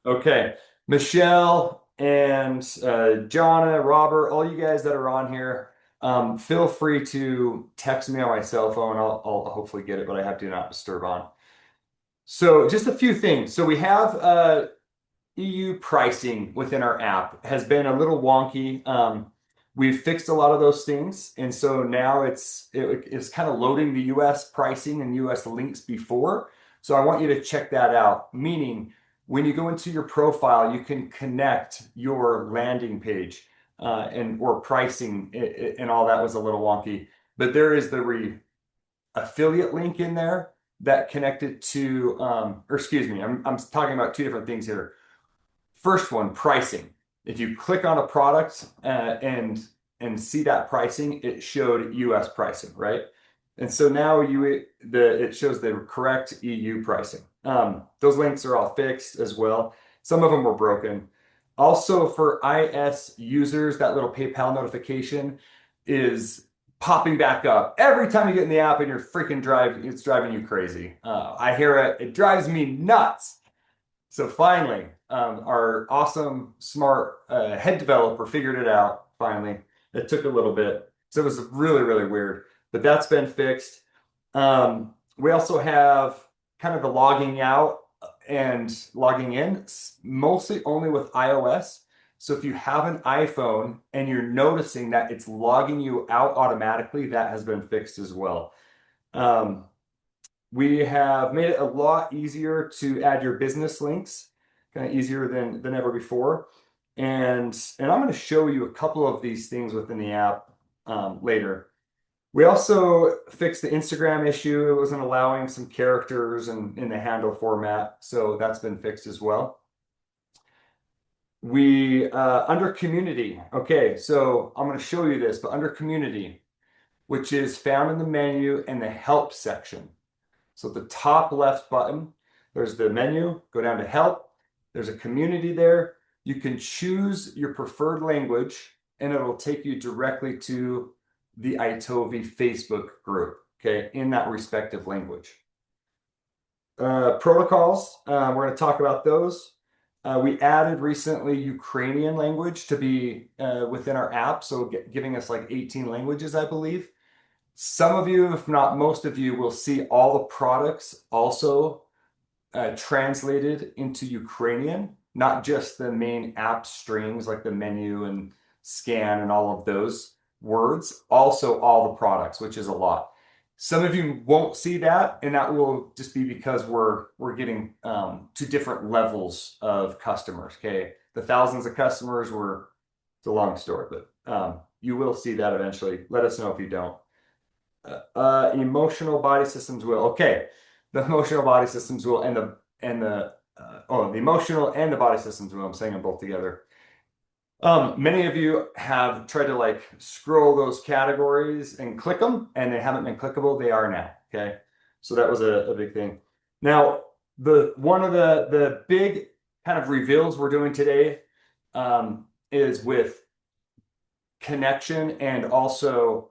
Okay, Michelle and Jonna, Robert, all you guys that are on here, feel free to text me on my cell phone. I'll hopefully get it, but I have Do Not Disturb on. So just a few things. So we have EU pricing within our app has been a little wonky. We've fixed a lot of those things, and so now it's kind of loading the US pricing and US links before. So I want you to check that out. Meaning, when you go into your profile, you can connect your landing page and or pricing, and all that was a little wonky. But there is the re affiliate link in there that connected to, or excuse me, I'm talking about two different things here. First one, pricing. If you click on a product and see that pricing, it showed US pricing, right? And so now it shows the correct EU pricing. Those links are all fixed as well. Some of them were broken. Also for IS users, that little PayPal notification is popping back up every time you get in the app and you're freaking driving. It's driving you crazy. I hear it. It drives me nuts. So finally, our awesome, smart head developer figured it out. Finally, it took a little bit, so it was really, really weird, but that's been fixed. We also have kind of the logging out and logging in, mostly only with iOS. So if you have an iPhone and you're noticing that it's logging you out automatically, that has been fixed as well. Um, we have made it a lot easier to add your business links, kind of easier than ever before. And I'm going to show you a couple of these things within the app later. We also fixed the Instagram issue. It wasn't allowing some characters in the handle format, so that's been fixed as well. We under community. Okay, so I'm going to show you this, but under community, which is found in the menu and the help section. So at the top left button, there's the menu, go down to help. There's a community there. You can choose your preferred language and it'll take you directly to the iTOVi Facebook group, okay, in that respective language. Protocols, we're going to talk about those. We added recently Ukrainian language to be within our app, so giving us like 18 languages, I believe. Some of you, if not most of you, will see all the products also translated into Ukrainian, not just the main app strings like the menu and scan and all of those words, also all the products, which is a lot. Some of you won't see that, and that will just be because we're getting to different levels of customers. Okay, the thousands of customers were it's a long story, but you will see that eventually. Let us know if you don't. Emotional body systems will. Okay, the emotional body systems will the emotional and the body systems will. I'm saying them both together. Many of you have tried to like scroll those categories and click them, and they haven't been clickable. They are now. Okay, so that was a big thing. Now, the one of the big kind of reveals we're doing today is with connection and also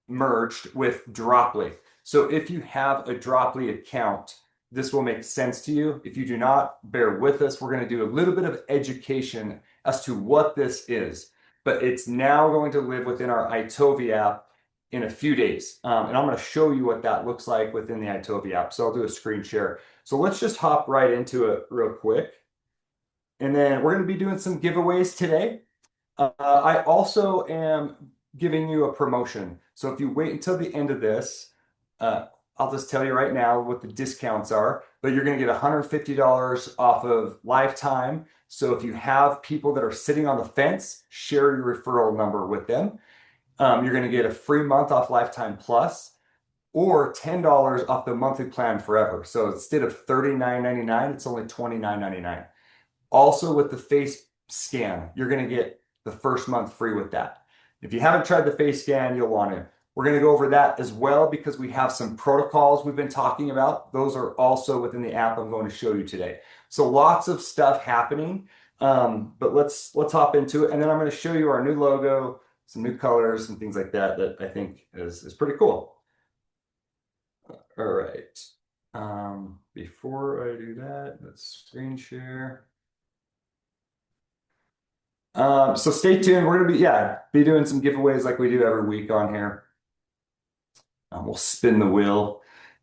merged with Droply. So if you have a Droply account, this will make sense to you. If you do not, bear with us. We're going to do a little bit of education as to what this is, but it's now going to live within our iTOVi app in a few days. And I'm going to show you what that looks like within the iTOVi app. So I'll do a screen share. So let's just hop right into it real quick. And then we're going to be doing some giveaways today. I also am giving you a promotion. So if you wait until the end of this, I'll just tell you right now what the discounts are, but you're going to get $150 off of lifetime. So if you have people that are sitting on the fence, share your referral number with them. You're going to get a free month off Lifetime Plus or $10 off the monthly plan forever. So instead of $39.99, it's only $29.99. Also with the face scan, you're going to get the first month free with that. If you haven't tried the face scan, you'll want to. We're going to go over that as well because we have some protocols we've been talking about. Those are also within the app I'm going to show you today. So lots of stuff happening, but let's hop into it. And then I'm going to show you our new logo, some new colors and things like that that I think is pretty cool. All right. Before I do that, let's screen share. So stay tuned. We're gonna be doing some giveaways like we do every week on here. We'll spin the wheel.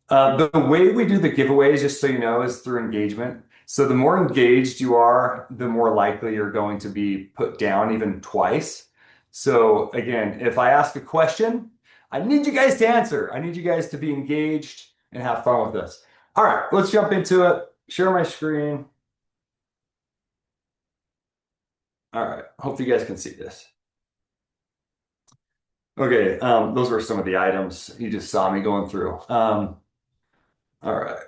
The way we do the giveaways, just so you know, is through engagement. So the more engaged you are, the more likely you're going to be put down even twice. So again, if I ask a question, I need you guys to answer. I need you guys to be engaged and have fun with this. All right, let's jump into it. Share my screen. All right, hopefully you guys can see this. Okay, those were some of the items you just saw me going through. All right,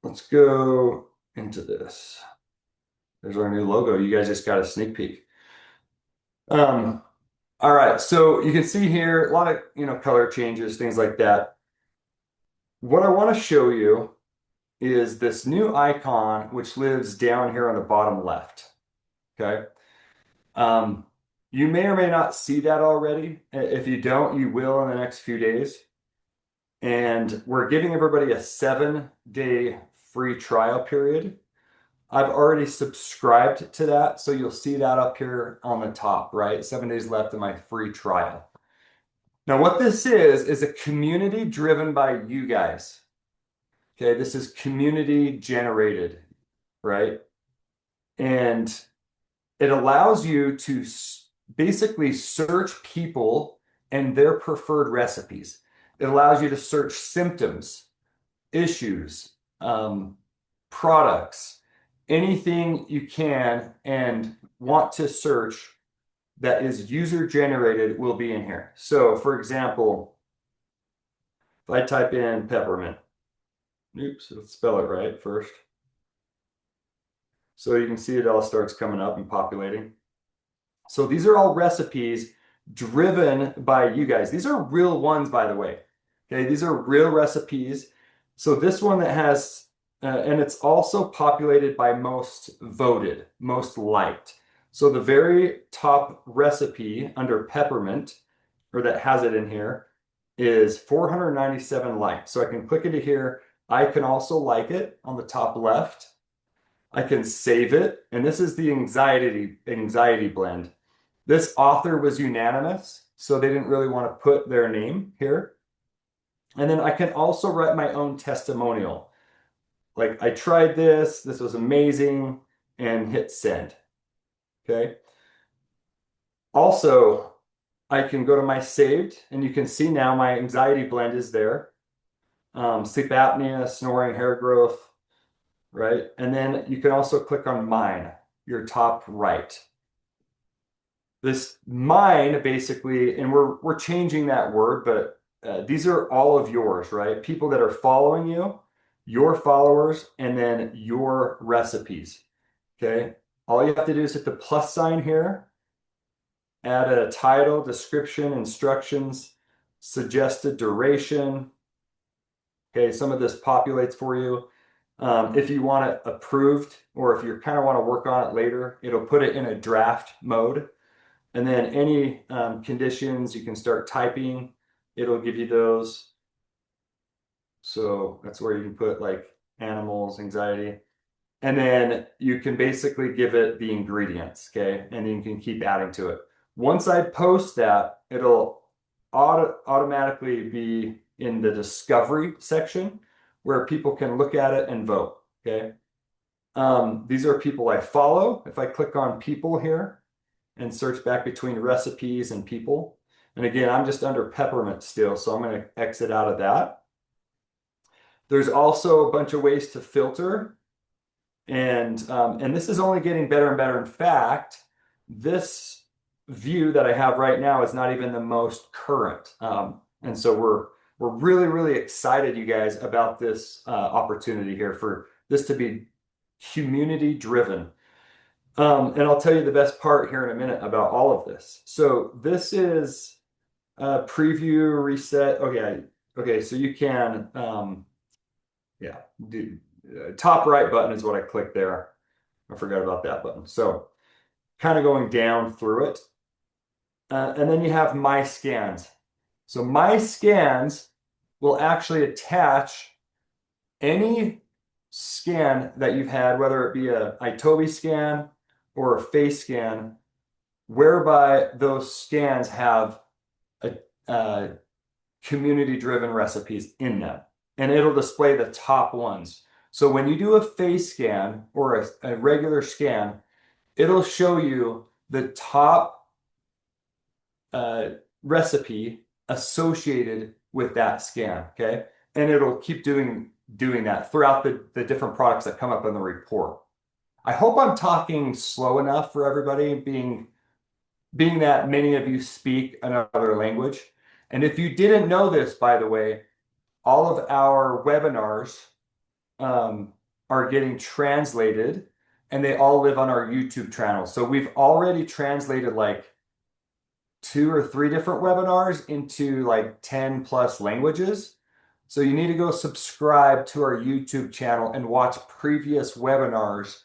let's go into this. There's our new logo. You guys just got a sneak peek. Um, all right, so you can see here a lot of, color changes, things like that. What I want to show you is this new icon, which lives down here on the bottom left. Okay. Um, you may or may not see that already. If you don't, you will in the next few days. And we're giving everybody a 7-day free trial period. I've already subscribed to that, so you'll see that up here on the top, right? 7 days left in my free trial. Now, what this is a community driven by you guys. Okay, this is community generated, right? And it allows you to basically search people and their preferred recipes. It allows you to search symptoms, issues, products, anything you can and want to search that is user generated will be in here. So for example, if I type in peppermint, oops, let's spell it right first. So you can see it all starts coming up and populating. So these are all recipes driven by you guys. These are real ones, by the way. Okay, these are real recipes. So this one that has, and it's also populated by most voted, most liked. So the very top recipe under peppermint, or that has it in here, is 497 likes. So I can click into here. I can also like it on the top left. I can save it, and this is the anxiety blend. This author was unanimous, so they didn't really want to put their name here. And then I can also write my own testimonial. Like, I tried this was amazing, and hit send. Okay. Also, I can go to my saved, and you can see now my anxiety blend is there. Sleep apnea, snoring, hair growth, right? And then you can also click on mine, your top right. This mine basically, and we're changing that word, but these are all of yours, right? People that are following you, your followers, and then your recipes. Okay. All you have to do is hit the plus sign here, add a title, description, instructions, suggested duration. Okay, some of this populates for you. If you want it approved, or if you kind of want to work on it later, it'll put it in a draft mode. And then any conditions, you can start typing. It'll give you those. So that's where you can put like animals, anxiety. And then you can basically give it the ingredients, okay? And then you can keep adding to it. Once I post that, it'll automatically be in the discovery section where people can look at it and vote, okay? These are people I follow. If I click on people here and search back between recipes and people, and again, I'm just under peppermint still, so I'm going to exit out of that. There's also a bunch of ways to filter, and this is only getting better and better. In fact, this view that I have right now is not even the most current, and so we're really, really excited, you guys, about this opportunity here for this to be community driven. And I'll tell you the best part here in a minute about all of this. So this is preview reset. Okay, so you can, yeah, do top right button is what I clicked there. I forgot about that button. So kind of going down through it. And then you have my scans. So my scans will actually attach any scan that you've had, whether it be a iTOVi scan or a face scan, whereby those scans have a community-driven recipes in them, and it'll display the top ones. So when you do a face scan or a regular scan, it'll show you the top uh, recipe associated with that scan, okay? And it'll keep doing that throughout the different products that come up in the report. I hope I'm talking slow enough for everybody, being that many of you speak another language. And if you didn't know this, by the way, all of our webinars are getting translated and they all live on our YouTube channel. So we've already translated like 2 or 3 different webinars into like 10 plus languages. So you need to go subscribe to our YouTube channel and watch previous webinars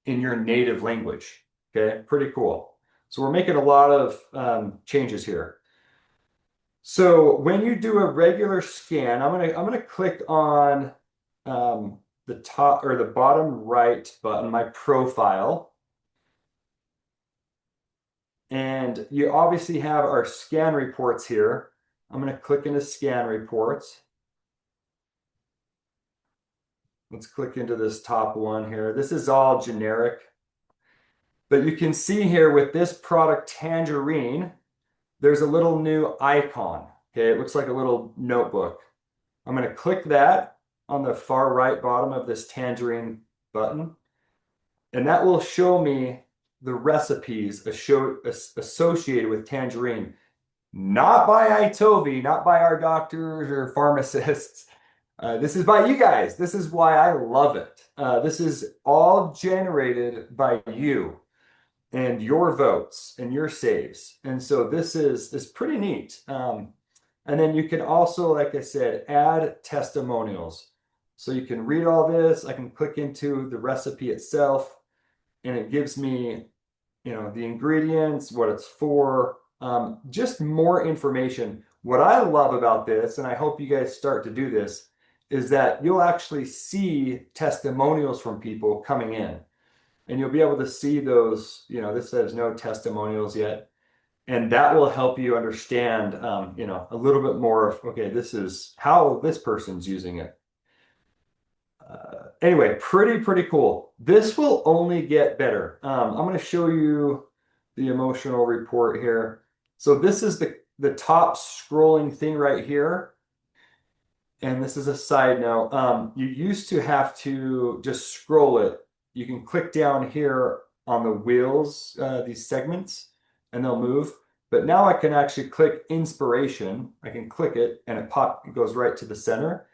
in your native language. Okay, pretty cool. So we're making a lot of changes here. So when you do a regular scan, I'm gonna click on the top or the bottom right button, my profile. And you obviously have our scan reports here. I'm going to click into scan reports. Let's click into this top one here. This is all generic. But you can see here with this product, Tangerine, there's a little new icon. Okay, it looks like a little notebook. I'm going to click that on the far right bottom of this Tangerine button. And that will show me the recipes associated with tangerine, not by iTOVi, not by our doctors or pharmacists. This is by you guys. This is why I love it. This is all generated by you and your votes and your saves. And so this is pretty neat. And then you can also, like I said, add testimonials. So you can read all this. I can click into the recipe itself, and it gives me, the ingredients, what it's for, just more information. What I love about this, and I hope you guys start to do this, is that you'll actually see testimonials from people coming in, and you'll be able to see those. This says no testimonials yet, and that will help you understand, a little bit more of, okay, this is how this person's using it. Anyway, pretty cool. This will only get better. I'm going to show you the emotional report here. So this is the top scrolling thing right here. And this is a side note. You used to have to just scroll it. You can click down here on the wheels, these segments, and they'll move. But now I can actually click inspiration. I can click it and it goes right to the center.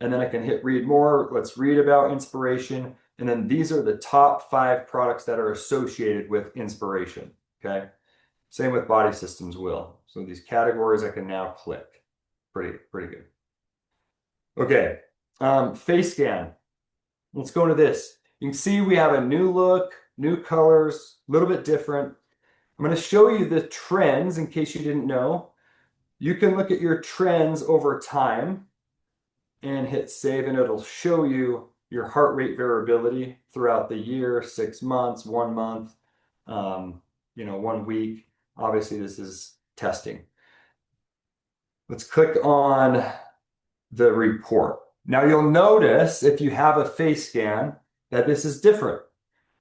And then I can hit read more. Let's read about inspiration. And then these are the top 5 products that are associated with inspiration. Okay. Same with body systems will. So these categories I can now click. Pretty good. Okay. Face scan. Let's go into this. You can see we have a new look, new colors, a little bit different. I'm going to show you the trends in case you didn't know. You can look at your trends over time and hit save, and it'll show you your heart rate variability throughout the year, 6 months, 1 month, 1 week. Obviously, this is testing. Let's click on the report. Now you'll notice if you have a face scan that this is different.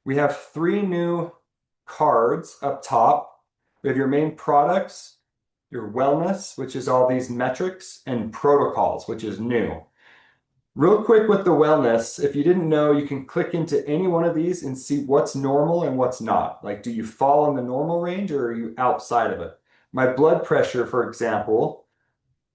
We have 3 new cards up top. We have your main products, your wellness, which is all these metrics, and protocols, which is new. Real quick with the wellness, if you didn't know, you can click into any one of these and see what's normal and what's not. Like, do you fall in the normal range or are you outside of it? My blood pressure, for example,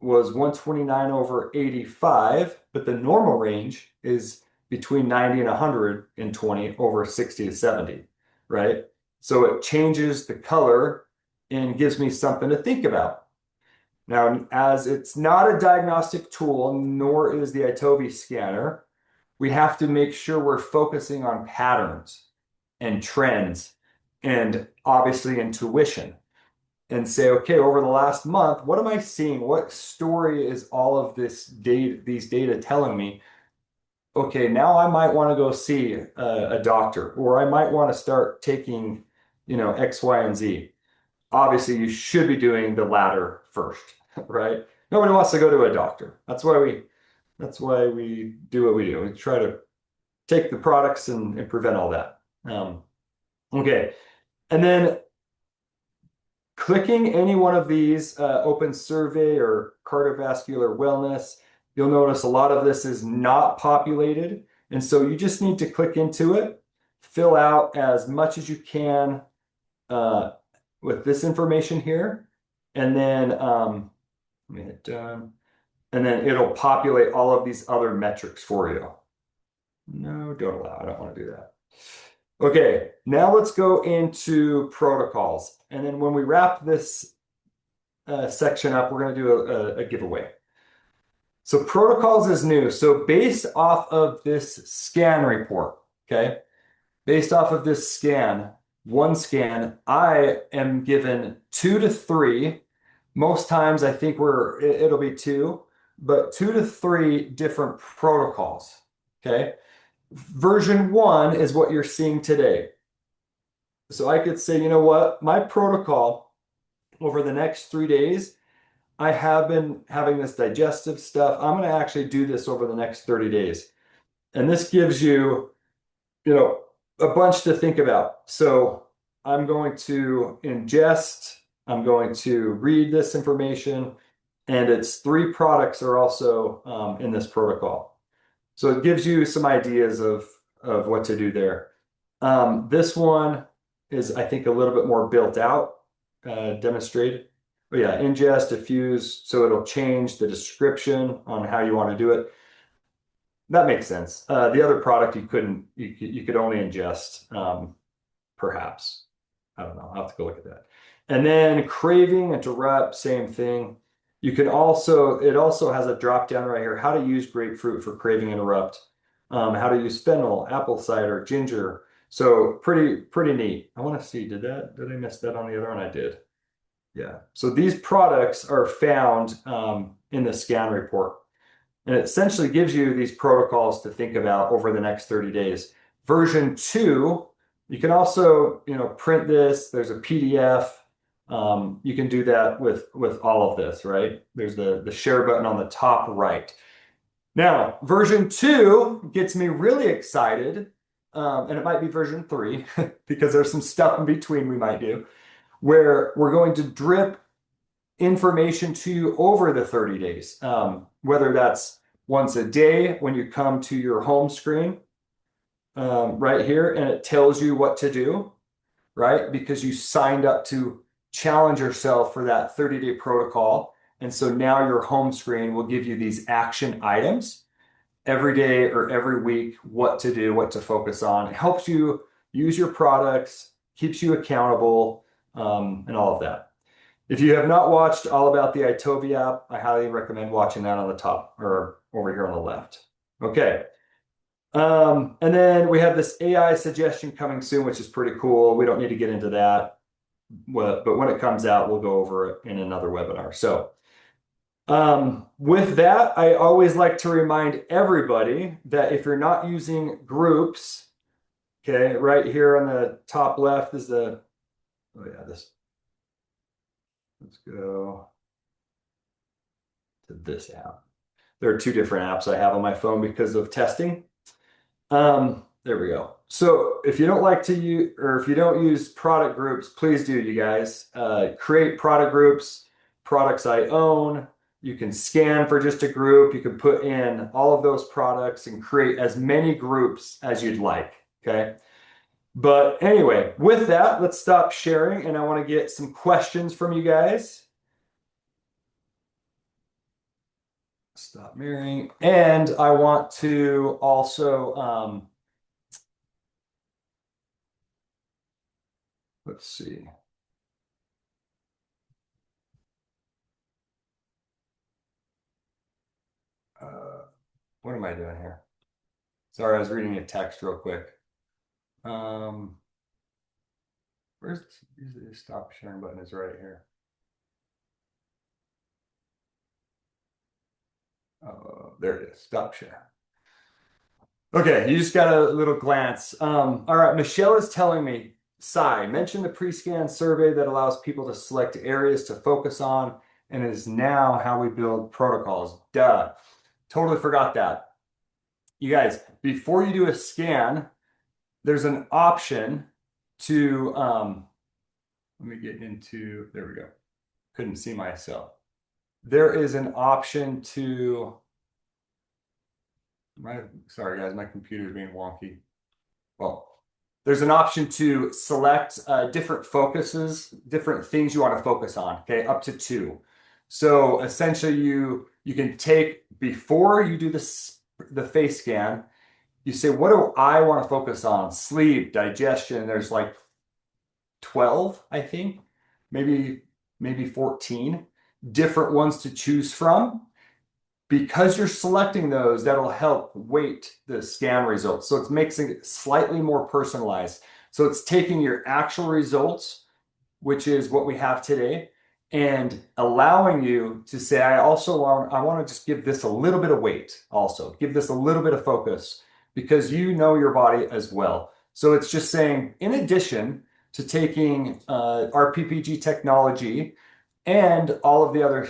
was 129/85, but the normal range is between 90 and 120/60 to 70, right? So it changes the color and gives me something to think about. Now, as it's not a diagnostic tool, nor is the iTOVi scanner, we have to make sure we're focusing on patterns and trends and obviously intuition, and say, okay, over the last month, what am I seeing? What story is all of these data telling me? Okay, now I might want to go see a doctor, or I might want to start taking, X, Y, and Z. obviously you should be doing the latter first, right? Nobody wants to go to a doctor. That's why we do what we do. We try to take the products and prevent all that. Okay. And then clicking any one of these open survey or cardiovascular wellness, you'll notice a lot of this is not populated. And so you just need to click into it, fill out as much as you can uh, with this information here, and then let me hit done, and then it'll populate all of these other metrics for you. No, don't allow. I don't want to do that. Okay, now let's go into protocols. And then when we wrap this section up, we're going to do a giveaway. So protocols is new. So based off of this scan report, okay, based off of this scan, one scan, I am given 2 to 3. Most times I think it'll be 2, but 2 to 3 different protocols. Okay. Version 1 is what you're seeing today. So I could say, you know what, my protocol over the next 3 days, I have been having this digestive stuff. I'm going to actually do this over the next 30 days. And this gives you, you know, a bunch to think about. So I'm going to ingest, I'm going to read this information, and it's 3 products are also in this protocol. So it gives you some ideas of what to do there. This one is, I think, a little bit more built out, demonstrated. But yeah, ingest, diffuse, so it'll change the description on how you want to do it. That makes sense. The other product you could only ingest, perhaps. I don't know. I'll have to go look at that. And then craving, interrupt, same thing. It also has a drop down right here, how to use grapefruit for craving interrupt, how to use fennel, apple cider, ginger. So pretty neat. I want to see, did I miss that on the other one? I did. Yeah. So these products are found in the scan report. And it essentially gives you these protocols to think about over the next 30 days. Version 2, you can also, print this. There's a PDF. You can do that with all of this, right? There's the share button on the top right. Now, version 2 gets me really excited, and it might be version 3 because there's some stuff in between we might do, where we're going to drip information to you over the 30 days, whether that's once a day when you come to your home screen right here, and it tells you what to do, right? Because you signed up to challenge yourself for that 30-day protocol. And so now your home screen will give you these action items every day or every week, what to do, what to focus on. It helps you use your products, keeps you accountable, and all of that. If you have not watched all about the iTOVi app, I highly recommend watching that on the top or over here on the left. Okay. And then we have this AI suggestion coming soon, which is pretty cool. We don't need to get into that, but when it comes out, we'll go over it in another webinar. So with that, I always like to remind everybody that if you're not using groups, okay, right here on the top left is oh yeah, let's go to this app. There are 2 different apps I have on my phone because of testing. There we go. So if you don't like to use, or if you don't use product groups, please do, you guys. Create product groups, products I own. You can scan for just a group. You can put in all of those products and create as many groups as you'd like, okay? But anyway, with that, let's stop sharing, and I want to get some questions from you guys. Stop mirroring. And I want to also, let's see. What am I doing here? Sorry, I was reading a text real quick. Where's the stop sharing button is right here. Oh, there it is. Stop share. Okay, you just got a little glance. All right, Michelle is telling me Sai, mention the pre-scan survey that allows people to select areas to focus on and is now how we build protocols. Duh. Totally forgot that. You guys, before you do a scan, there's an option to, let me get into, there we go. Couldn't see myself. There is an option to, sorry guys, my computer's being wonky. Well, there's an option to select different focuses, different things you want to focus on, okay, up to two. So essentially you can take, before you do the face scan, you say, what do I want to focus on? Sleep, digestion, there's like 12, I think, maybe 14 different ones to choose from. Because you're selecting those, that'll help weight the scan results. So it's making it slightly more personalized. So it's taking your actual results, which is what we have today, and allowing you to say, I want to just give this a little bit of weight also, give this a little bit of focus because you know your body as well. So it's just saying, in addition to taking our PPG technology and all of the other,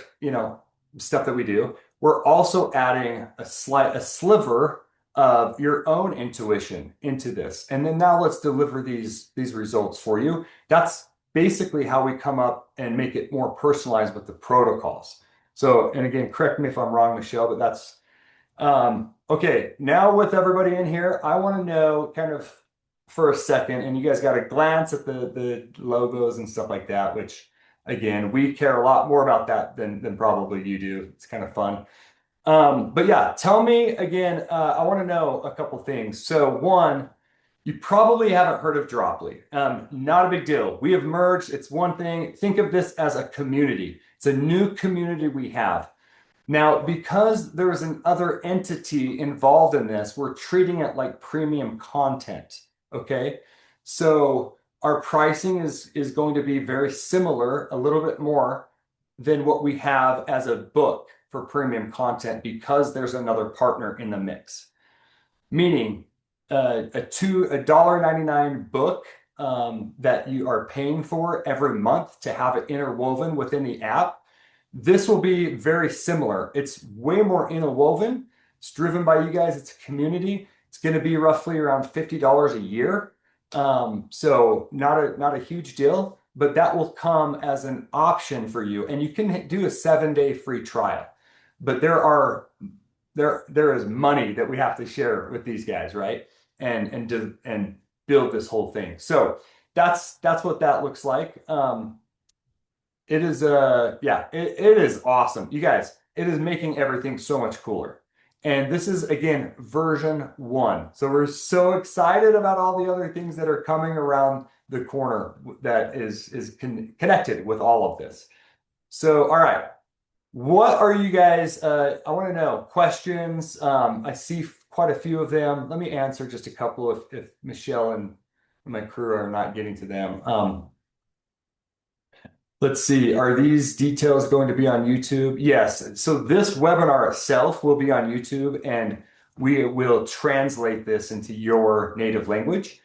stuff that we do, we're also adding a sliver of your own intuition into this. And then now let's deliver these results for you. That's basically how we come up and make it more personalized with the protocols. So, and again, correct me if I'm wrong, Michelle, but that's okay. Now with everybody in here, I want to know kind of for a second, and you guys got to glance at the logos and stuff like that, which again, we care a lot more about that than probably you do. It's kind of fun. But yeah, tell me again, I want to know a couple things. So one, you probably haven't heard of Droply. Not a big deal. We have merged. It's one thing. Think of this as a community. It's a new community we have. Now, because there is another entity involved in this, we're treating it like premium content. Okay. So our pricing is going to be very similar, a little bit more than what we have as a book for premium content because there's another partner in the mix. Meaning a $1.99 book that you are paying for every month to have it interwoven within the app. This will be very similar. It's way more interwoven. It's driven by you guys. It's a community. It's going to be roughly around $50 a year. So not a huge deal, but that will come as an option for you. And you can do a 7-day free trial. But there is money that we have to share with these guys, right? And build this whole thing. So that's what that looks like. It is it is awesome. You guys, it is making everything so much cooler. And this is again version 1. So we're so excited about all the other things that are coming around the corner that is connected with all of this. So all right. What are you guys I want to know questions. I see quite a few of them. Let me answer just a couple if Michelle and my crew are not getting to them. Let's see, are these details going to be on YouTube? Yes. So this webinar itself will be on YouTube and we will translate this into your native language.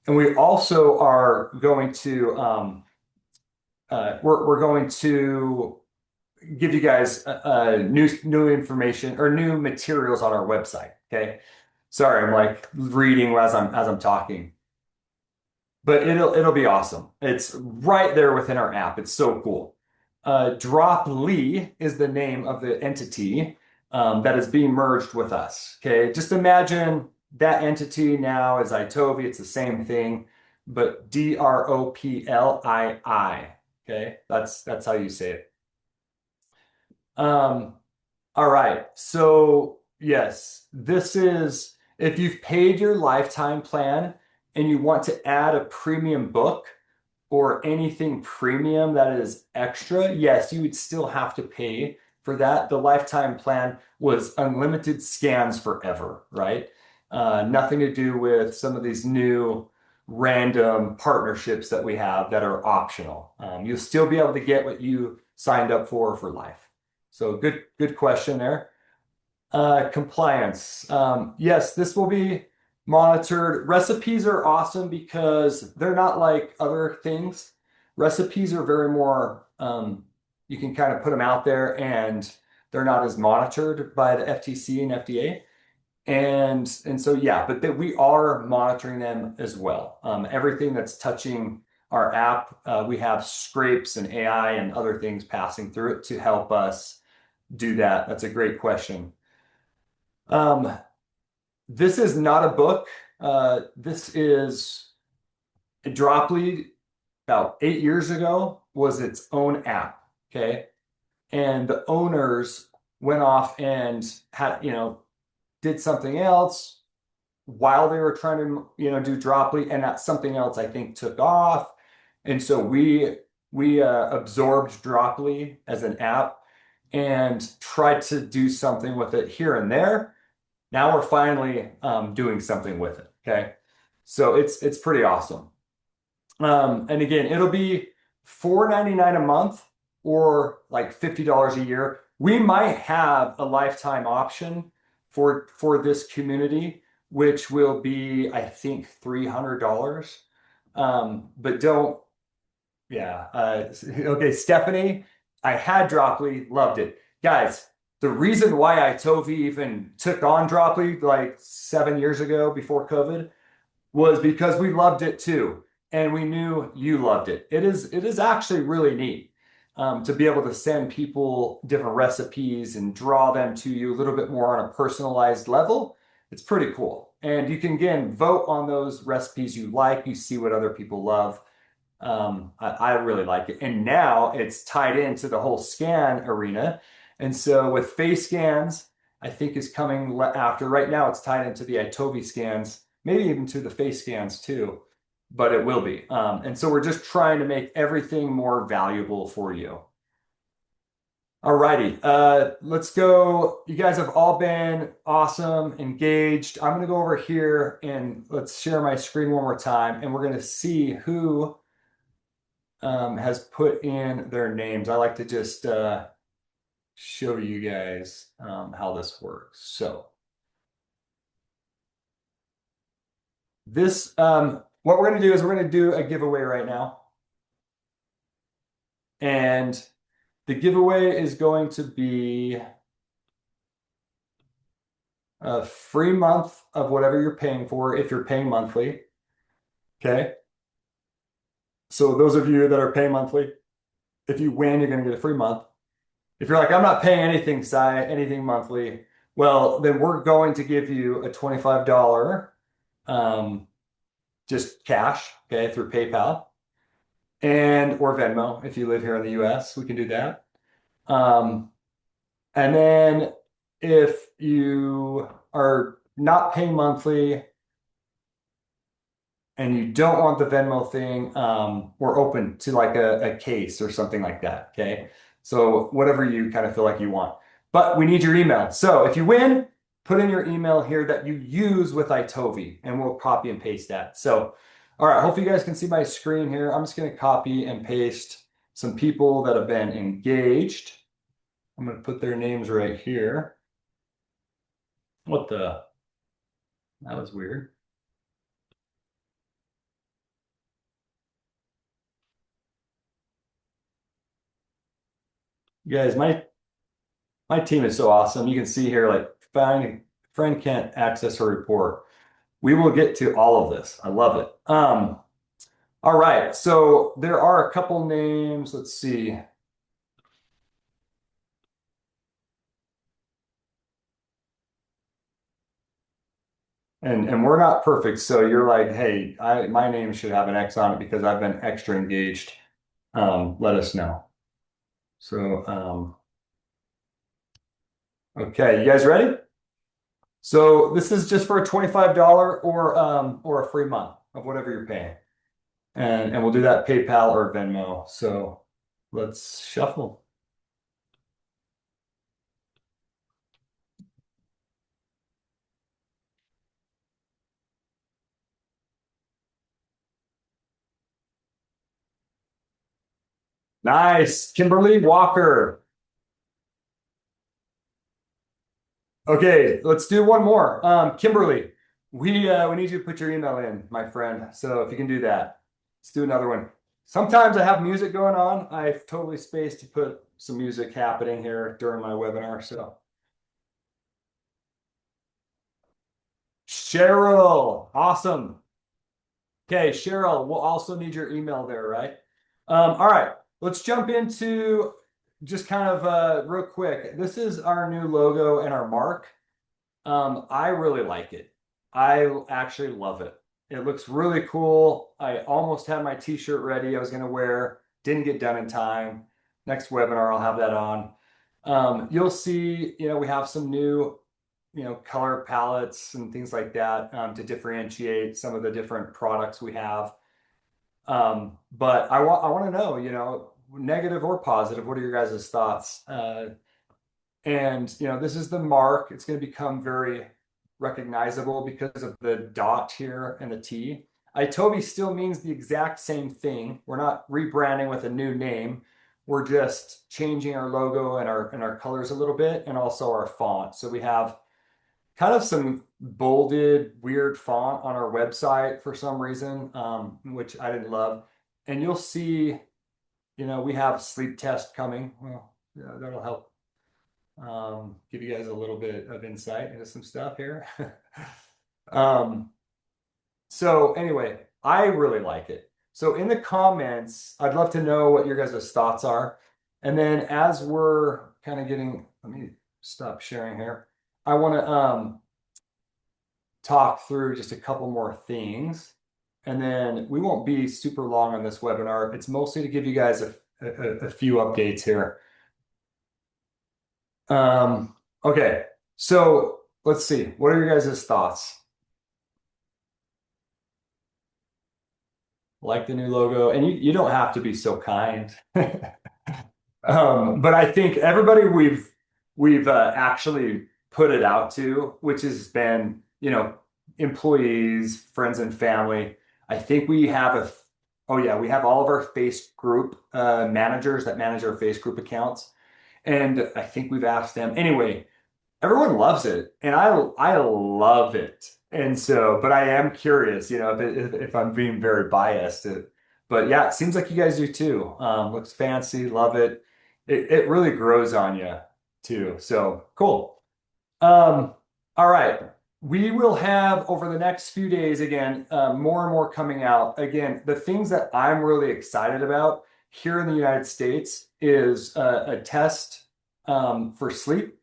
And we also are going to, we're going to give you guys new information or new materials on our website. Okay. Sorry, I'm like reading as I'm talking. But it'll be awesome. It's right there within our app. It's so cool. Droply is the name of the entity that is being merged with us. Okay, just imagine that entity now is iTOVi. It's the same thing, but Droplii. Okay, that's how you say it. Um, all right. So yes, this is if you've paid your lifetime plan and you want to add a premium book or anything premium that is extra, yes, you would still have to pay for that. The lifetime plan was unlimited scans forever, right? Nothing to do with some of these new random partnerships that we have that are optional. You'll still be able to get what you signed up for life. So good question there. Compliance. Yes, this will be monitored. Recipes are awesome because they're not like other things. Recipes are very more, you can kind of put them out there and they're not as monitored by the FTC and FDA. And so yeah, but that we are monitoring them as well. Everything that's touching our app, we have scrapes and AI and other things passing through it to help us do that. That's a great question. Um, this is not a book. This is Droply about 8 years ago was its own app. Okay. And the owners went off and had, did something else while they were trying to, do Droply, and that something else I think took off. And so we absorbed Droply as an app and tried to do something with it here and there. Now we're finally doing something with it. Okay. So it's pretty awesome. And again, it'll be $4.99 a month or like $50 a year. We might have a lifetime option for this community, which will be, I think, $300. But don't, yeah. Okay, Stephanie, I had Droply, loved it. Guys, the reason why iTOVi even took on Droply like 7 years ago before COVID was because we loved it too, and we knew you loved it. It is actually really neat to be able to send people different recipes and draw them to you a little bit more on a personalized level. It's pretty cool. And you can again vote on those recipes you like. You see what other people love. I really like it. And now it's tied into the whole scan arena. And so with face scans, I think is coming after. Right now, it's tied into the iTOVi scans, maybe even to the face scans too, but it will be. And so we're just trying to make everything more valuable for you. Alrighty, let's go. You guys have all been awesome, engaged. I'm gonna go over here and let's share my screen one more time, and we're gonna see who has put in their names. I like to just show you guys how this works. So this, what we're going to do is we're going to do a giveaway right now. And the giveaway is going to be a free month of whatever you're paying for if you're paying monthly. Okay. So those of you that are paying monthly, if you win, you're going to get a free month. If you're like, I'm not paying anything, anything monthly, well, then we're going to give you a $25 just cash, okay, through PayPal and or Venmo if you live here in the US, we can do that. Um, and then if you are not paying monthly and you don't want the Venmo thing, we're open to like a case or something like that. Okay. So whatever you kind of feel like you want. But we need your email. So if you win, put in your email here that you use with iTOVi and we'll copy and paste that. So, all right, hopefully you guys can see my screen here. I'm just going to copy and paste some people that have been engaged. I'm going to put their names right here. What the? That was weird. You guys, my team is so awesome. You can see here, like, friend can't access her report. We will get to all of this. I love it. All right. So there are a couple names. Let's see. And we're not perfect. So you're like, hey, my name should have an X on it because I've been extra engaged. Let us know. So okay, you guys ready? So this is just for a $25 or a free month of whatever you're paying. And we'll do that PayPal or Venmo. So let's shuffle. Nice. Kimberly Walker. Okay, let's do one more. Kimberly, We need you to put your email in, my friend. So if you can do that, let's do another one. Sometimes I have music going on. I've totally spaced to put some music happening here during my webinar. So Cheryl, awesome. Okay, Cheryl, we'll also need your email there, right? All right, let's jump into just kind of real quick. This is our new logo and our mark. I really like it. I actually love it. It looks really cool. I almost had my t-shirt ready. I was going to wear, didn't get done in time. Next webinar, I'll have that on. You'll see, we have some new, color palettes and things like that to differentiate some of the different products we have. But I want to know, negative or positive, what are your guys' thoughts? And this is the mark. It's going to become very recognizable because of the dot here and the T. iTOVi still means the exact same thing. We're not rebranding with a new name. We're just changing our logo and our colors a little bit and also our font. So we have kind of some bolded, weird font on our website for some reason, which I didn't love. And you'll see, we have a sleep test coming. Well, yeah, that'll help give you guys a little bit of insight into some stuff here. um, so anyway, I really like it. So in the comments, I'd love to know what your guys' thoughts are. And then as we're kind of getting, let me stop sharing here. I want to talk through just a couple more things. And then we won't be super long on this webinar. It's mostly to give you guys a few updates here. Okay, so let's see. What are your guys' thoughts? Like the new logo? And you don't have to be so kind. But I think everybody we've actually put it out to, which has been, employees, friends and family. I think we have oh yeah, we have all of our face group managers that manage our face group accounts. And I think we've asked them. Anyway, everyone loves it, and I love it. And so, but I am curious, if I'm being very biased. But yeah, it seems like you guys do too. Looks fancy, love it. It really grows on you too. So cool. All right. We will have over the next few days again, more and more coming out. Again, the things that I'm really excited about here in the United States is a test for sleep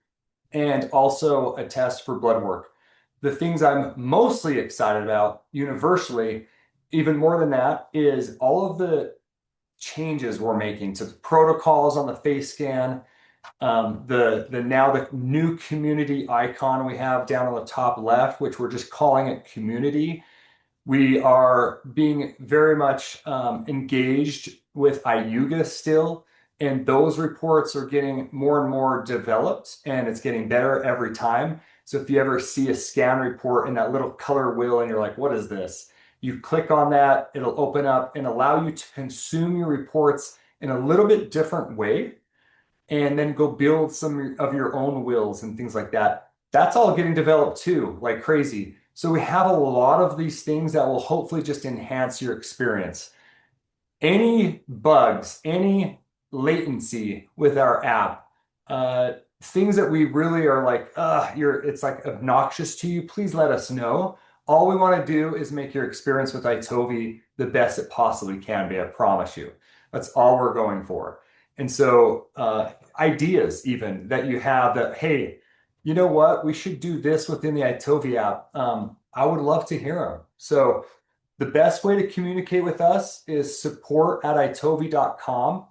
and also a test for blood work. The things I'm mostly excited about universally, even more than that, is all of the changes we're making to protocols on the face scan. The now the new community icon we have down on the top left, which we're just calling it community. We are being very much engaged with IUGA still, and those reports are getting more and more developed, and it's getting better every time. So if you ever see a scan report in that little color wheel and you're like, what is this? You click on that, it'll open up and allow you to consume your reports in a little bit different way and then go build some of your own wills and things like that. That's all getting developed too, like crazy. So we have a lot of these things that will hopefully just enhance your experience. Any bugs, any latency with our app, things that we really are like, it's like obnoxious to you, please let us know. All we want to do is make your experience with iTOVi the best it possibly can be, I promise you. That's all we're going for. And so ideas even that you have that, hey, you know what, we should do this within the iTOVi app. I would love to hear them. So the best way to communicate with us is support@itovi.com.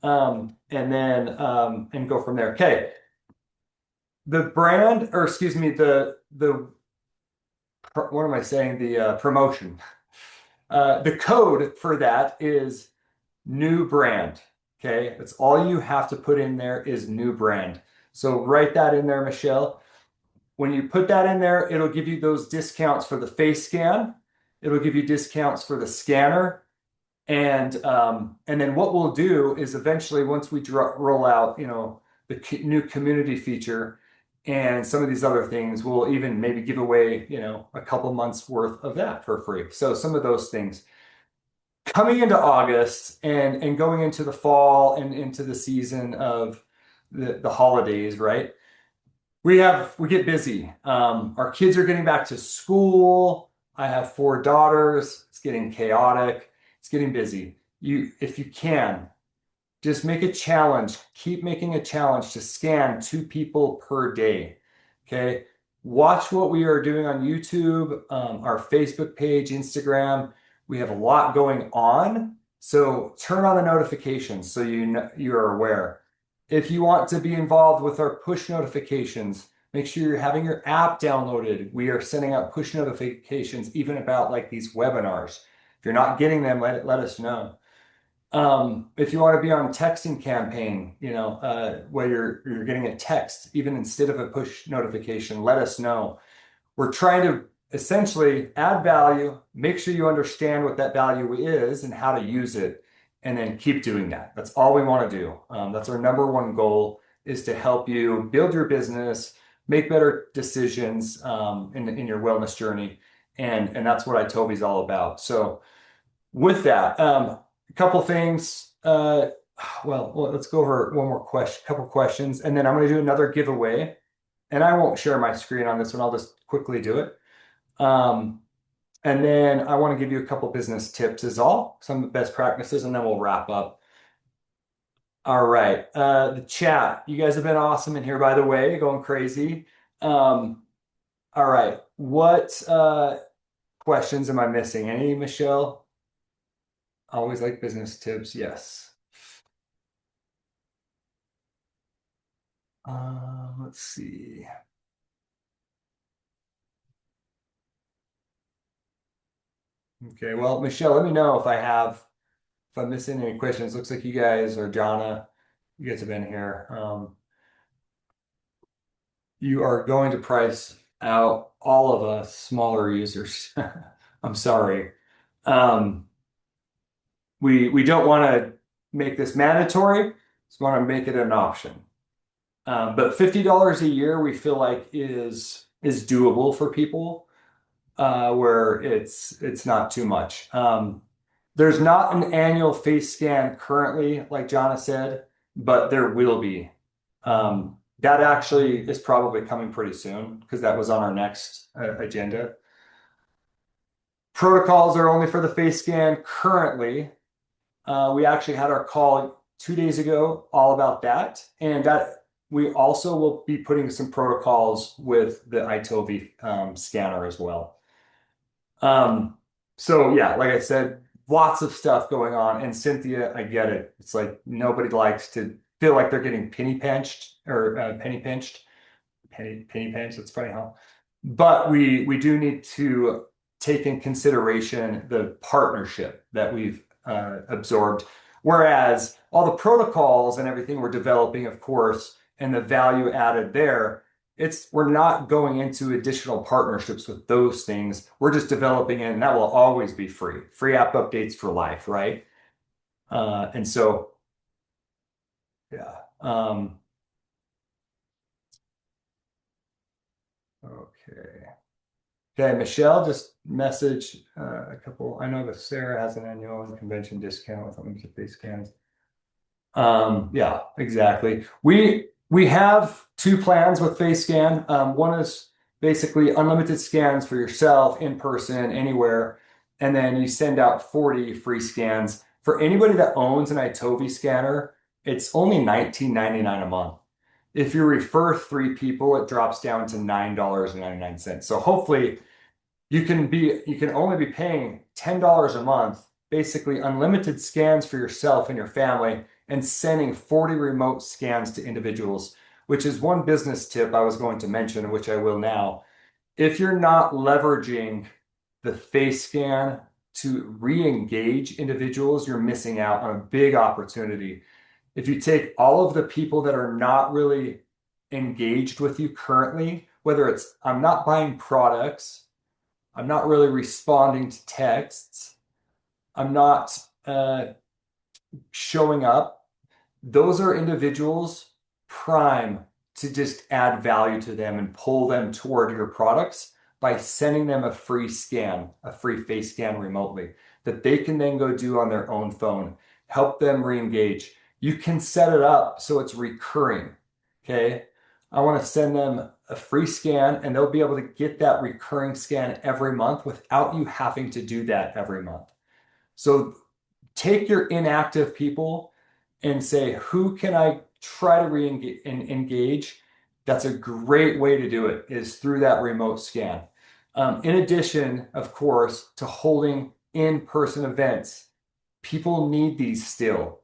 And then and go from there. Okay. The brand, or excuse me, the what am I saying? The promotion. The code for that is new brand. Okay. That's all you have to put in there is new brand. So write that in there, Michelle. When you put that in there, it'll give you those discounts for the face scan. It'll give you discounts for the scanner. And then what we'll do is eventually, once we roll out, the new community feature, And some of these other things will even maybe give away, a couple months worth of that for free. So some of those things coming into August and going into the fall and into the season of the holidays, right? We get busy. Our kids are getting back to school. I have four daughters. It's getting chaotic. It's getting busy. If you can, just make a challenge. Keep making a challenge to scan two people per day. Okay. Watch what we are doing on YouTube, our Facebook page, Instagram. We have a lot going on. So turn on the notifications so you are aware. If you want to be involved with our push notifications, make sure you're having your app downloaded. We are sending out push notifications even about like these webinars. If you're not getting them, let us know. If you want to be on texting campaign, where you're getting a text, even instead of a push notification, let us know. We're trying to essentially add value, make sure you understand what that value is and how to use it, and then keep doing that. That's all we want to do. That's our number one goal is to help you build your business, make better decisions in your wellness journey. And that's what iTOVi is all about. So with that, a couple things. Let's go over one more couple questions, and then I'm going to do another giveaway. And I won't share my screen on this one. I'll just quickly do it. And then I want to give you a couple business tips is all, some best practices, and then we'll wrap up. All right. The chat. You guys have been awesome in here, by the way, going crazy. All right. What questions am I missing? Any, Michelle? Always like business tips. Yes. Let's see. Okay, well, Michelle, let me know if I'm missing any questions. Looks like you guys or Jonna, you guys have been here. You are going to price out all of us smaller users. I'm sorry. Um, we don't want to make this mandatory. Just want to make it an option. But $50 a year we feel like is doable for people. Where it's not too much. There's not an annual face scan currently, like Jonna said, but there will be. That actually is probably coming pretty soon because that was on our next agenda. Protocols are only for the face scan currently. We actually had our call 2 days ago all about that, and that we also will be putting some protocols with the iTOVi scanner as well. So yeah, like I said, lots of stuff going on. And Cynthia, I get it. It's like nobody likes to feel like they're getting penny pinched. It's funny, huh? But we do need to take in consideration the partnership that we've absorbed. Whereas all the protocols and everything we're developing, of course, and the value added there, we're not going into additional partnerships with those things. We're just developing it, and that will always be free. Free app updates for life, right? And so, yeah. Okay. Okay, Michelle just message a couple. I know that Sarah has an annual convention discount with unlimited face scans. Yeah, exactly. We have two plans with face scan. One is basically unlimited scans for yourself in person anywhere, and then you send out 40 free scans. For anybody that owns an iTOVi scanner, it's only $19.99 a month. If you refer three people, it drops down to $9.99. So hopefully you can only be paying $10 a month, basically unlimited scans for yourself and your family, and sending 40 remote scans to individuals, which is one business tip I was going to mention, which I will now. If you're not leveraging the face scan to re-engage individuals, you're missing out on a big opportunity. If you take all of the people that are not really engaged with you currently, whether it's I'm not buying products, I'm not really responding to texts, I'm not showing up, those are individuals prime to just add value to them and pull them toward your products by sending them a free scan, a free face scan remotely that they can then go do on their own phone, help them re-engage. You can set it up so it's recurring. Okay. I want to send them a free scan and they'll be able to get that recurring scan every month without you having to do that every month. So take your inactive people and say, who can I try to re-engage? That's a great way to do it, is through that remote scan. In addition, of course, to holding in-person events, people need these still.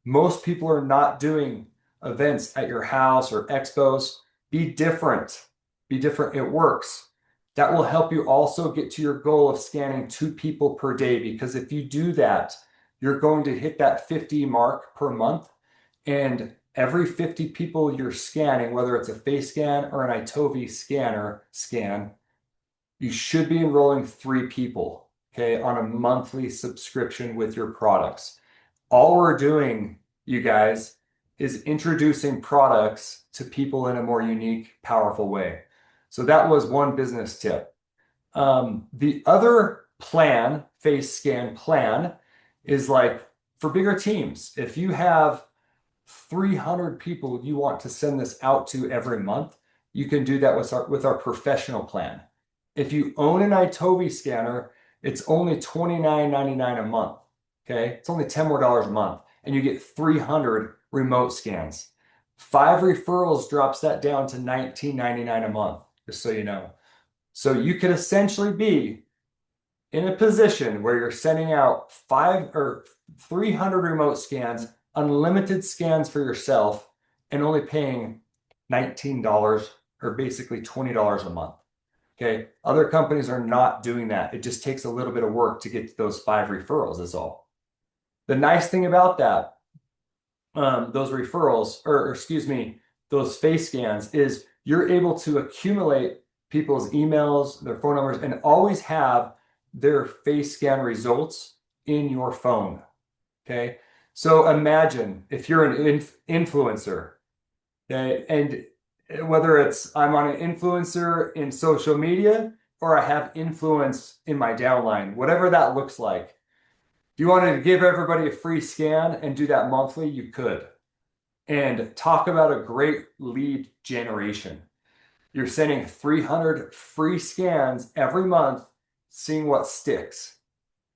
Most people are not doing events at your house or expos. Be different. Be different. It works. That will help you also get to your goal of scanning 2 people per day, because if you do that, you're going to hit that 50 mark per month. And every 50 people you're scanning, whether it's a face scan or an iTOVi scan, you should be enrolling 3 people, okay, on a monthly subscription with your products. All we're doing, you guys, is introducing products to people in a more unique, powerful way. So that was one business tip. The other plan, face scan plan, is like for bigger teams. If you have 300 people you want to send this out to every month, you can do that with our professional plan. If you own an iTOVi scanner, it's only $29.99 a month. Okay, it's only $10 more a month, and you get 300 remote scans. 5 referrals drops that down to $19.99 a month, just so you know. So you could essentially be in a position where you're sending out 300 remote scans, unlimited scans for yourself, and only paying $19 or basically $20 a month. Okay. Other companies are not doing that. It just takes a little bit of work to get to those 5 referrals, is all. The nice thing about that, those referrals, or excuse me, those face scans, is you're able to accumulate people's emails, their phone numbers, and always have their face scan results in your phone. Okay. So imagine if you're an influencer, okay, and whether it's I'm on an influencer in social media or I have influence in my downline, whatever that looks like. If you wanted to give everybody a free scan and do that monthly, you could. And talk about a great lead generation. You're sending 300 free scans every month, seeing what sticks.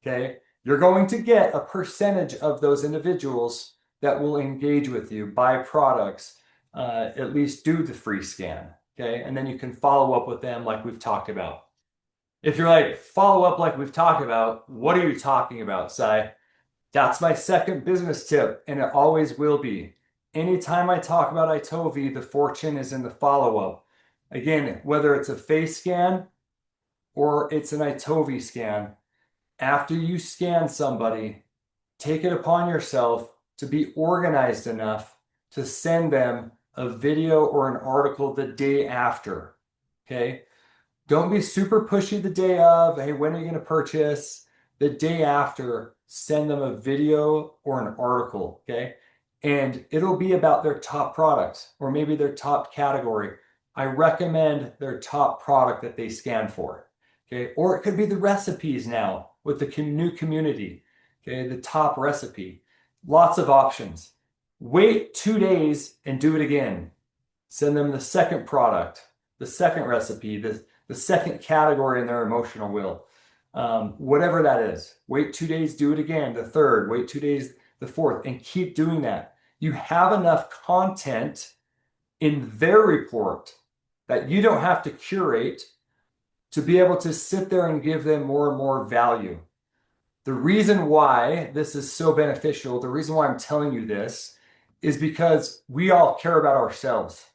Okay. You're going to get a percentage of those individuals that will engage with you, buy products, at least do the free scan. Okay. And then you can follow up with them like we've talked about. If you're like, follow up like we've talked about, what are you talking about, Sai? That's my second business tip, and it always will be. Anytime I talk about iTOVi, the fortune is in the follow-up. Again, whether it's a face scan or it's an iTOVi scan, after you scan somebody, take it upon yourself to be organized enough to send them a video or an article the day after. Okay? Don't be super pushy the day of, hey, when are you going to purchase? The day after, send them a video or an article, okay? And it'll be about their top product or maybe their top category. I recommend their top product that they scan for, okay? Or it could be the recipes now with the new community, okay? The top recipe. Lots of options. Wait 2 days and do it again. Send them the second product, the second recipe, the second category in their emotional wheel. Whatever that is. Wait 2 days, do it again. The third, wait 2 days, the fourth, and keep doing that. You have enough content in their report that you don't have to curate to be able to sit there and give them more and more value. The reason why this is so beneficial, the reason why I'm telling you this, is because we all care about ourselves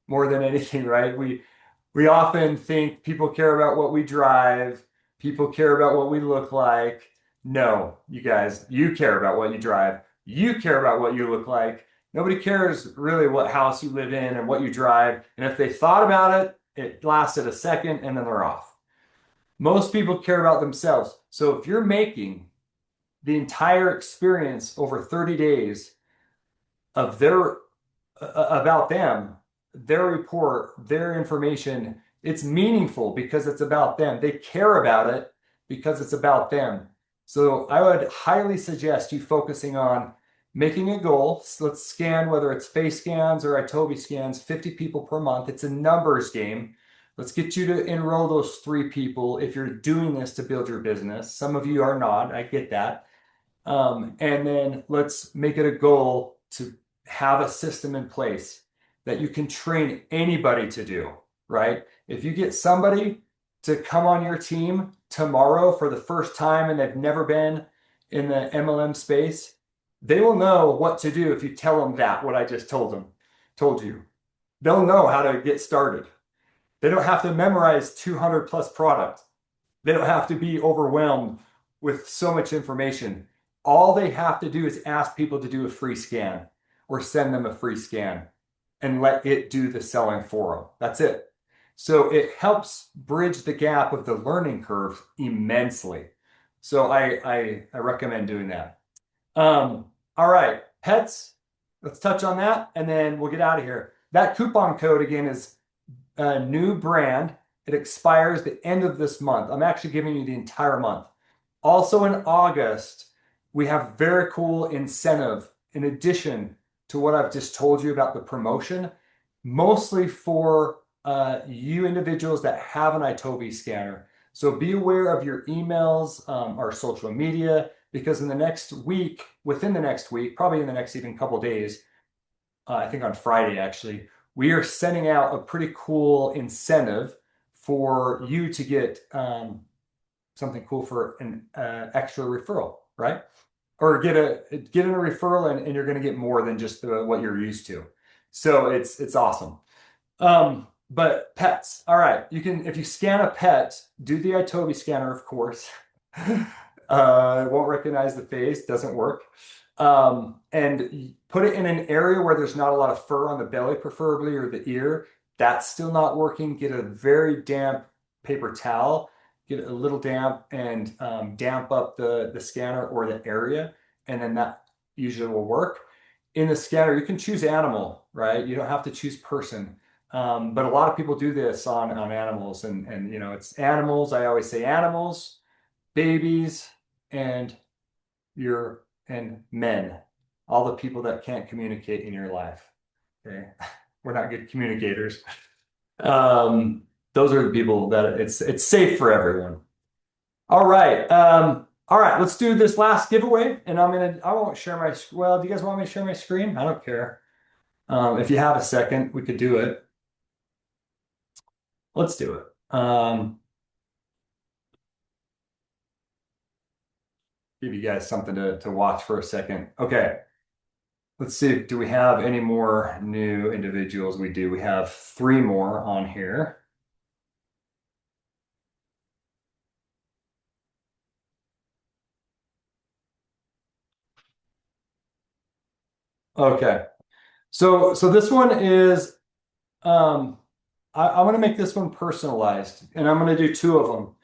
more than anything, right? We often think people care about what we drive, people care about what we look like. No, you guys, you care about what you drive. You care about what you look like. Nobody cares really what house you live in and what you drive. And if they thought about it, it lasted a second and then they're off. Most people care about themselves. So if you're making the entire experience over 30 days of their about them, their report, their information, it's meaningful because it's about them. They care about it because it's about them. So I would highly suggest you focusing on making a goal. So let's scan, whether it's face scans or iTOVi scans, 50 people per month. It's a numbers game. Let's get you to enroll those 3 people if you're doing this to build your business. Some of you are not, I get that. And then let's make it a goal to have a system in place that you can train anybody to do, right? If you get somebody to come on your team tomorrow for the first time and they've never been in the MLM space, they will know what to do if you tell them that, what I just told you. They'll know how to get started. They don't have to memorize 200 plus products. They don't have to be overwhelmed with so much information. All they have to do is ask people to do a free scan or send them a free scan and let it do the selling for them. That's it. So it helps bridge the gap of the learning curve immensely. So I recommend doing that. All right, pets. Let's touch on that and then we'll get out of here. That coupon code again is a new brand. It expires the end of this month. I'm actually giving you the entire month. Also in August, we have very cool incentive in addition to what I've just told you about the promotion, mostly for you individuals that have an iTOVi scanner. So be aware of your emails, our social media, because in the next week, within the next week, probably in the next even couple days, I think on Friday actually, we are sending out a pretty cool incentive for you to get something cool for an extra referral, right? Or get in a referral and you're going to get more than just what you're used to. So it's awesome. But pets, all right. You can, if you scan a pet, do the iTOVi scanner, of course. It won't recognize the face, doesn't work. And put it in an area where there's not a lot of fur on the belly, preferably, or the ear. That's still not working. Get a very damp paper towel, get it a little damp, and damp up the scanner or the area, and then that usually will work. In the scanner, you can choose animal, right? You don't have to choose person. But a lot of people do this on animals, and you know, it's animals. I always say animals, babies, and and men, all the people that can't communicate in your life. Okay, we're not good communicators. Um, those are the people that it's safe for everyone. All right, let's do this last giveaway, and I won't share my, well, do you guys want me to share my screen? I don't care. If you have a second, we could do it. Let's do it. Give you guys something to watch for a second. Okay. Let's see. Do we have any more new individuals? We do. We have 3 more on here. Okay. So this one is I'm going to make this one personalized, and I'm going to do 2 of them.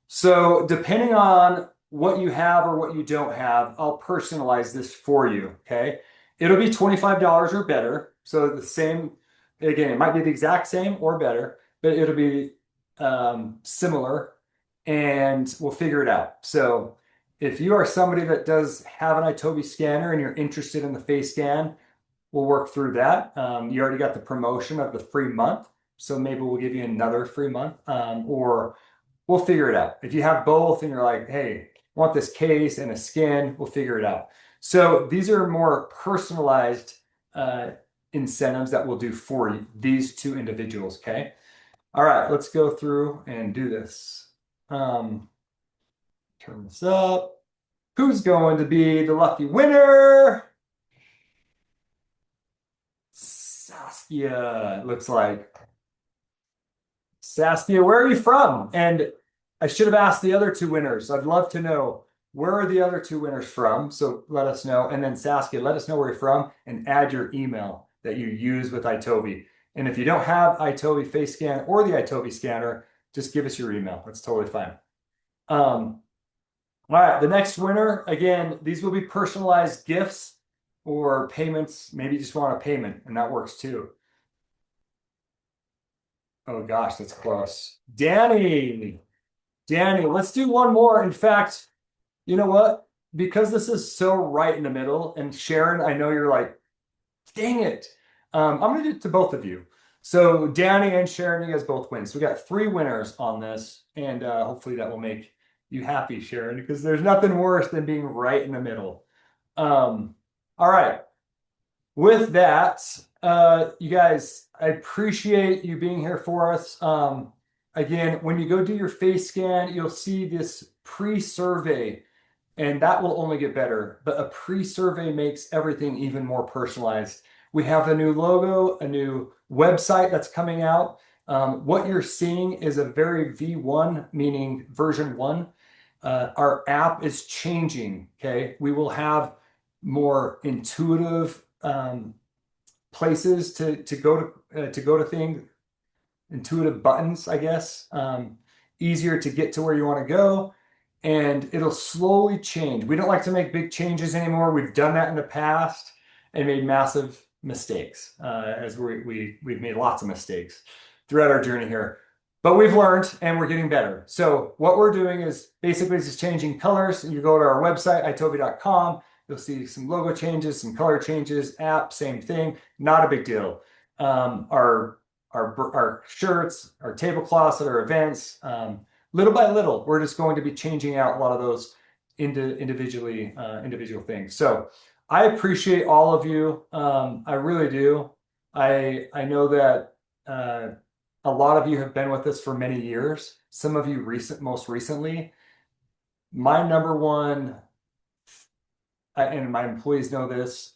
So depending on what you have or what you don't have, I'll personalize this for you, okay? It'll be $25 or better. So the same, again, it might be the exact same or better, but it'll be similar and we'll figure it out. So if you are somebody that does have an iTOVi scanner and you're interested in the face scan, we'll work through that. You already got the promotion of the free month, so maybe we'll give you another free month, or we'll figure it out. If you have both and you're like, hey, I want this case and a skin, we'll figure it out. So these are more personalized incentives that we'll do for you, these 2 individuals, okay? All right, let's go through and do this. Turn this up. Who's going to be the lucky winner? Saskia, it looks like. Saskia, where are you from? And I should have asked the other 2 winners. I'd love to know, where are the other 2 winners from? So let us know. And then Saskia, let us know where you're from and add your email that you use with iTOVi. And if you don't have iTOVi face scan or the iTOVi scanner, just give us your email. That's totally fine. All right, the next winner, again, these will be personalized gifts or payments. Maybe you just want a payment, and that works too. Oh gosh, that's close. Danny, let's do one more. In fact, you know what? Because this is so right in the middle, and Sharon, I know you're like, dang it. I'm gonna do it to both of you. So Danny and Sharon, you guys both win. So we got three winners on this, and hopefully that will make you happy, Sharon, because there's nothing worse than being right in the middle. All right. With that, you guys, I appreciate you being here for us. Again, when you go do your face scan, you'll see this pre-survey, and that will only get better. But a pre-survey makes everything even more personalized. We have a new logo, a new website that's coming out. What you're seeing is a very V1, meaning version one. Our app is changing. Okay, we will have more intuitive places to go to things, intuitive buttons, I guess, easier to get to where you want to go, and it'll slowly change. We don't like to make big changes anymore. We've done that in the past and made massive mistakes, as we've made lots of mistakes throughout our journey here. But we've learned and we're getting better. So what we're doing is basically just changing colors. You go to our website, iTOVi.com. You'll see some logo changes, some color changes, app, same thing. Not a big deal. Our shirts, our tablecloths at our events, little by little, we're just going to be changing out a lot of those individual things. So I appreciate all of you. I really do. I know that a lot of you have been with us for many years. Some of you most recently. My number one, and my employees know this,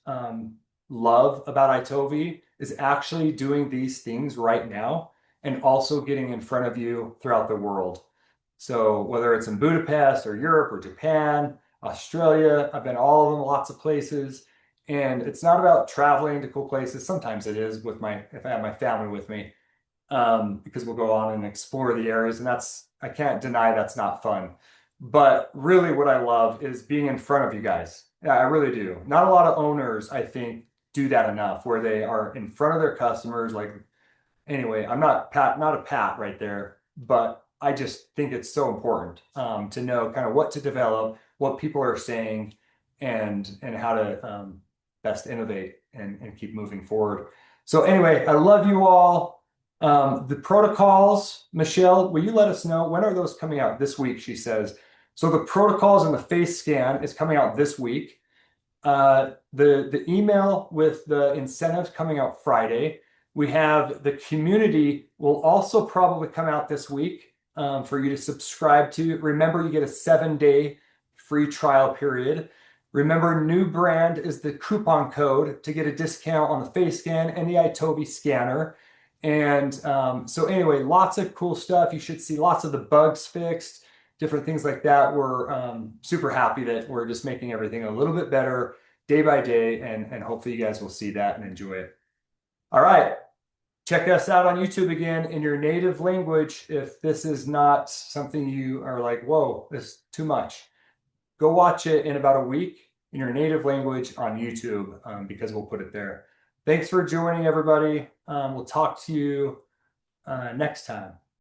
love about iTOVi is actually doing these things right now and also getting in front of you throughout the world. So whether it's in Budapest or Europe or Japan, Australia, I've been all of them, lots of places. And it's not about traveling to cool places. Sometimes it is if I have my family with me, because we'll go on and explore the areas, and I can't deny that's not fun. But really, what I love is being in front of you guys. Yeah, I really do. Not a lot of owners, I think, do that enough, where they are in front of their customers. Like, anyway, I'm not a pat right there, but I just think it's so important, to know kind of what to develop, what people are saying, and how to best innovate and keep moving forward. So anyway, I love you all. The protocols, Michelle, will you let us know when are those coming out? This week, she says. So the protocols and the face scan is coming out this week. The email with the incentives coming out Friday. We have the community will also probably come out this week, for you to subscribe to. Remember, you get a 7-day free trial period. Remember, new brand is the coupon code to get a discount on the face scan and the iTOVi scanner. And so anyway, lots of cool stuff. You should see lots of the bugs fixed, different things like that. We're super happy that we're just making everything a little bit better day by day, and hopefully you guys will see that and enjoy it. All right. Check us out on YouTube again in your native language. If this is not something you are like, whoa, this is too much, go watch it in about a week in your native language on YouTube, because we'll put it there. Thanks for joining, everybody. We'll talk to you next time.